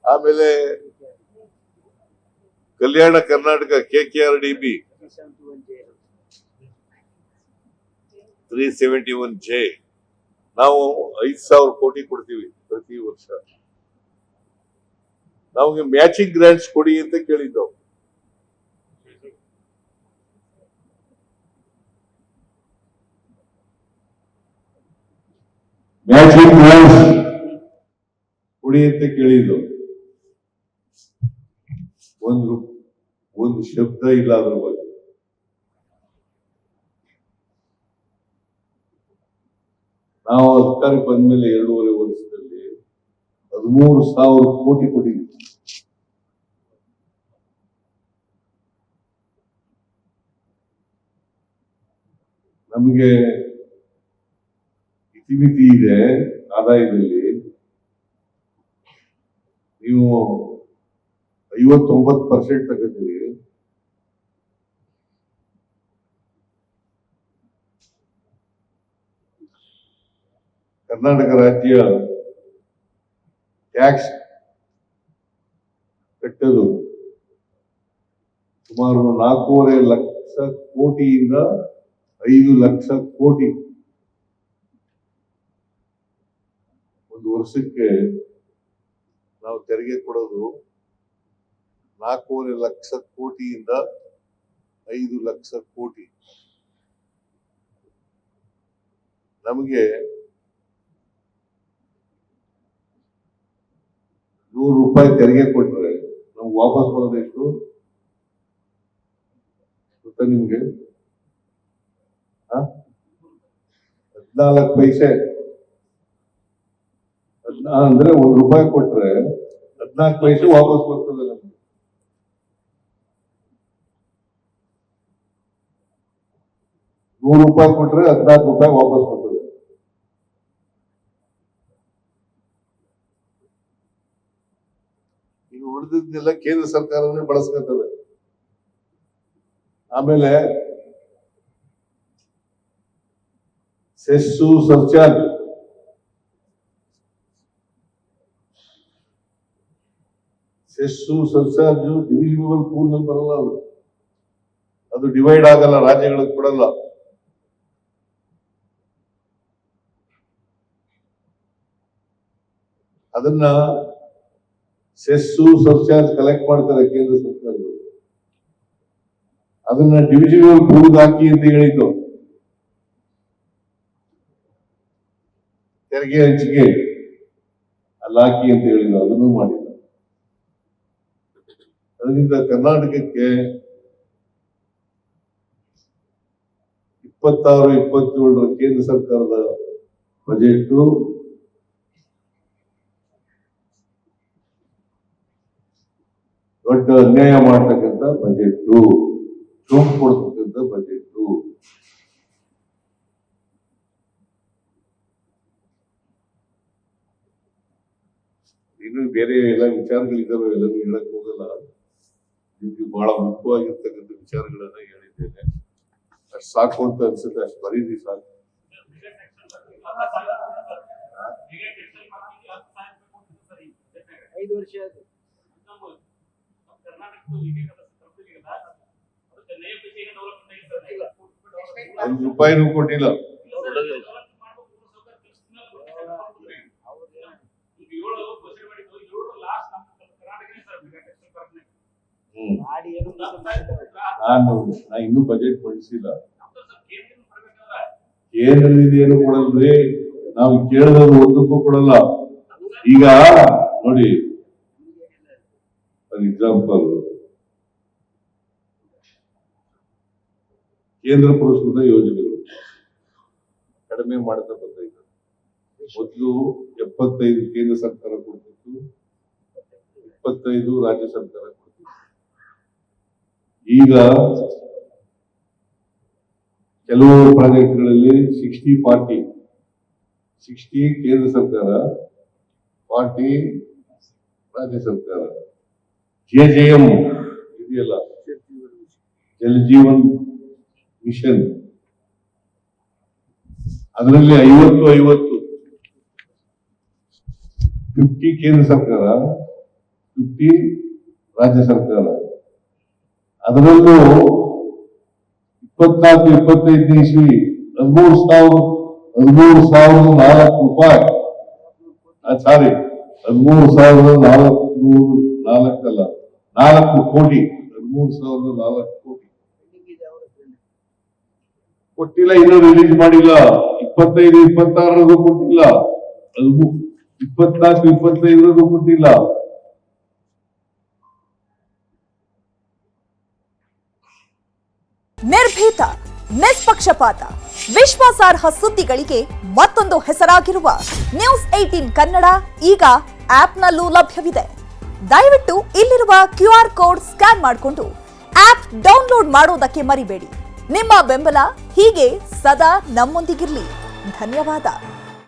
ಆಮೇಲೆ Kalyana Karnataka KKRDB 371J ನಾವು 5,000 ಕೋಟಿ ಕೊಡ್ತೀವಿ ಪ್ರತಿ ವರ್ಷ. ನಮಗೆ ಮ್ಯಾಚಿಂಗ್ ಗ್ರಾಂಟ್ಸ್ ಕೊಡಿ ಅಂತ ಕೇಳಿದ್ದವು. ಮ್ಯಾಚಿಂಗ್ ಗ್ರಾಂಟ್ಸ್ ಕೊಡಿ ಅಂತ ಕೇಳಿದ್ದು. ಒಂದು ಶಬ್ದ ಇಲ್ಲ ಅದ್ರ ಬಗ್ಗೆ. ನಾವು ಅಧಿಕಾರಿ ಬಂದ್ಮೇಲೆ 2.5 ವರ್ಷದಲ್ಲಿ 13,000 ಕೋಟಿ ಕೊಟ್ಟಿದ್ದೀವಿ. ನಮಗೆ ಇತಿಮಿತಿ ಇದೆ ಆದಾಯದಲ್ಲಿ. ನೀವು 59% ತಗೋತೀರಿ. ಕರ್ನಾಟಕ ರಾಜ್ಯ ಟ್ಯಾಕ್ಸ್ ಕಟ್ಟೋದು ಸುಮಾರು 4.5 ಲಕ್ಷ ಕೋಟಿಯಿಂದ 5 ಲಕ್ಷ ಕೋಟಿ ಒಂದು ವರ್ಷಕ್ಕೆ ನಾವು ತೆರಿಗೆ ಕೊಡೋದು. 4.5 ಲಕ್ಷ ಕೋಟಿಯಿಂದ 5 ಲಕ್ಷ ಕೋಟಿ. ನಮಗೆ 100 ರೂಪಾಯಿ ತೆರಿಗೆ ಕೊಟ್ರೆ ನಮ್ಗೆ ವಾಪಸ್ ಬರೋದು ಎಷ್ಟು ಗೊತ್ತಾ ನಿಮ್ಗೆ? 14 ಪೈಸೆ. ಅಂದ್ರೆ 1 ರೂಪಾಯಿ ಕೊಟ್ರೆ 14 ಪೈಸೆ ವಾಪಸ್ ಬರ್ತದೆ ನಮ್ಗೆ. ₹100 ಕೊಟ್ರೆ 14 ರೂಪಾಯಿ ವಾಪಸ್ ಬರ್ತದೆ. ಇನ್ನು ಉಳಿದಿದ್ದೆಲ್ಲ ಕೇಂದ್ರ ಸರ್ಕಾರನೇ ಬಳಸ್ಕೊತದೆ. ಆಮೇಲೆ ಸೆಸ್ಸು ಸರ್ಚಾರ್ಜ್ ಡಿವಿಸಿಬಲ್ ಪೂಲ್ ನಲ್ಲಿ ಬರಲ್ಲ. ಅದು ಡಿವೈಡ್ ಆಗಲ್ಲ, ರಾಜ್ಯಗಳಿಗೆ ಕೊಡಲ್ಲ. ಅದನ್ನ ಸೆಸ್ಸು ಸರ್ಚಾರ್ಜ್ ಕಲೆಕ್ಟ್ ಮಾಡ್ತಾರೆ ಕೇಂದ್ರ ಸರ್ಕಾರಗಳು. ಅದನ್ನ ಡಿವಿಸಿಬಲ್ ಪೂಲ್ ಹಾಕಿ ಅಂತ ಹೇಳಿದ್ದು. ತೆರಿಗೆ ಹಂಚಿಕೆ ಅಲ್ಲಿ ಹಾಕಿ ಅಂತ ಹೇಳಿದ್ರು, ಅದನ್ನು ಮಾಡಿಲ್ಲ. ಅದರಿಂದ ಕರ್ನಾಟಕಕ್ಕೆ 26-27 ಕೇಂದ್ರ ಸರ್ಕಾರದ ಬಜೆಟ್ ದೊಡ್ಡ ಅನ್ಯಾಯ ಮಾಡ್ತಕ್ಕಂಥ ಬಜೆಟ್, ಸೋಂಕು ಕೊಡ್ತಕ್ಕಂಥ ಬಜೆಟ್. ಇನ್ನು ಬೇರೆ ಎಲ್ಲ ವಿಚಾರಗಳಿದ್ದಾವೆ, ಎಲ್ಲರೂ ಹೇಳಕ್ ಹೋಗಲ್ಲ. ನಿಮ್ಗೆ ಬಹಳ ಮುಖ್ಯವಾಗಿರ್ತಕ್ಕಂಥ ವಿಚಾರಗಳನ್ನ ಹೇಳಿದ್ದೇನೆ. ಅಷ್ಟು ಸಾಕು ಅಂತ ಅನ್ಸುತ್ತೆ. ಅಷ್ಟು ಬರೀರಿ ಸಾಕು. ₹1 ಕೊಟ್ಟಿಲ್ಲ. ನಾನು ಇನ್ನೂ ಬಜೆಟ್ ಮಂಡಿಸಿಲ್ಲ. ಕೇಂದ್ರದಿಂದ ಏನು ಕೊಡಲ್ರಿ, ನಾವು ಕೇಳಿದವರು ಒಂದಕ್ಕೂ ಕೊಡಲ್ಲ. ಈಗ ನೋಡಿ, ಎಕ್ಸಾಂಪಲ್, ಕೇಂದ್ರ ಪುರಸ್ಕೃತ ಯೋಜನೆಗಳು ಕಡಿಮೆ ಮಾಡ್ತಾ ಬಂದೈತೆ. ಮೊದಲು 75 ಕೇಂದ್ರ ಸರ್ಕಾರ ಕೊಡ್ತಿತ್ತು, 25 ರಾಜ್ಯ ಸರ್ಕಾರ ಕೊಡ್ತಿತ್ತು. ಈಗ ಕೆಲವು ಪ್ರಾಜೆಕ್ಟ್ಗಳಲ್ಲಿ 60-40, 60 ಕೇಂದ್ರ ಸರ್ಕಾರ, 40 ರಾಜ್ಯ ಸರ್ಕಾರ. JJM ಇದೆಯಲ್ಲ, ಜಲ್ ಜೀವನ್ ಮಿಷನ್, ಅದರಲ್ಲಿ 50-50 50 ಕೇಂದ್ರ ಸರ್ಕಾರ, 50 ರಾಜ್ಯ ಸರ್ಕಾರ. ಅದರಲ್ಲೂ 24-25 ಇಸ್ವಿ 13,004 ರೂಪಾಯಿ. ಸಾರಿ, 13,404 ಅಲ್ಲ, 4 ಕೋಟಿ, 13,004 ಕೋಟಿ ಕೊಟ್ಟಿಲ್ಲ. ಇನ್ನೂ ರಿಲೀಸ್ ಮಾಡಿಲ್ಲ. 25-26 ಕೊಟ್ಟಿಲ್ಲ. 24-25 ಕೊಟ್ಟಿಲ್ಲ. ನಿರ್ಭೀತ, ನಿಷ್ಪಕ್ಷಪಾತ, ವಿಶ್ವಾಸಾರ್ಹ ಸುದ್ದಿಗಳಿಗೆ ಮತ್ತೊಂದು ಹೆಸರಾಗಿರುವ ನ್ಯೂಸ್ 18 ಕನ್ನಡ ಈಗ ಆಪ್ನಲ್ಲೂ ಲಭ್ಯವಿದೆ. ದಯವಿಟ್ಟು ಇಲ್ಲಿರುವ QR ಕೋಡ್ ಸ್ಕ್ಯಾನ್ ಮಾಡಿಕೊಂಡು ಆಪ್ ಡೌನ್ಲೋಡ್ ಮಾಡೋದಕ್ಕೆ ಮರಿಬೇಡಿ. ನಿಮ್ಮ ಬೆಂಬಲ ಹೀಗೆ ಸದಾ ನಮ್ಮೊಂದಿಗಿರಲಿ. ಧನ್ಯವಾದ.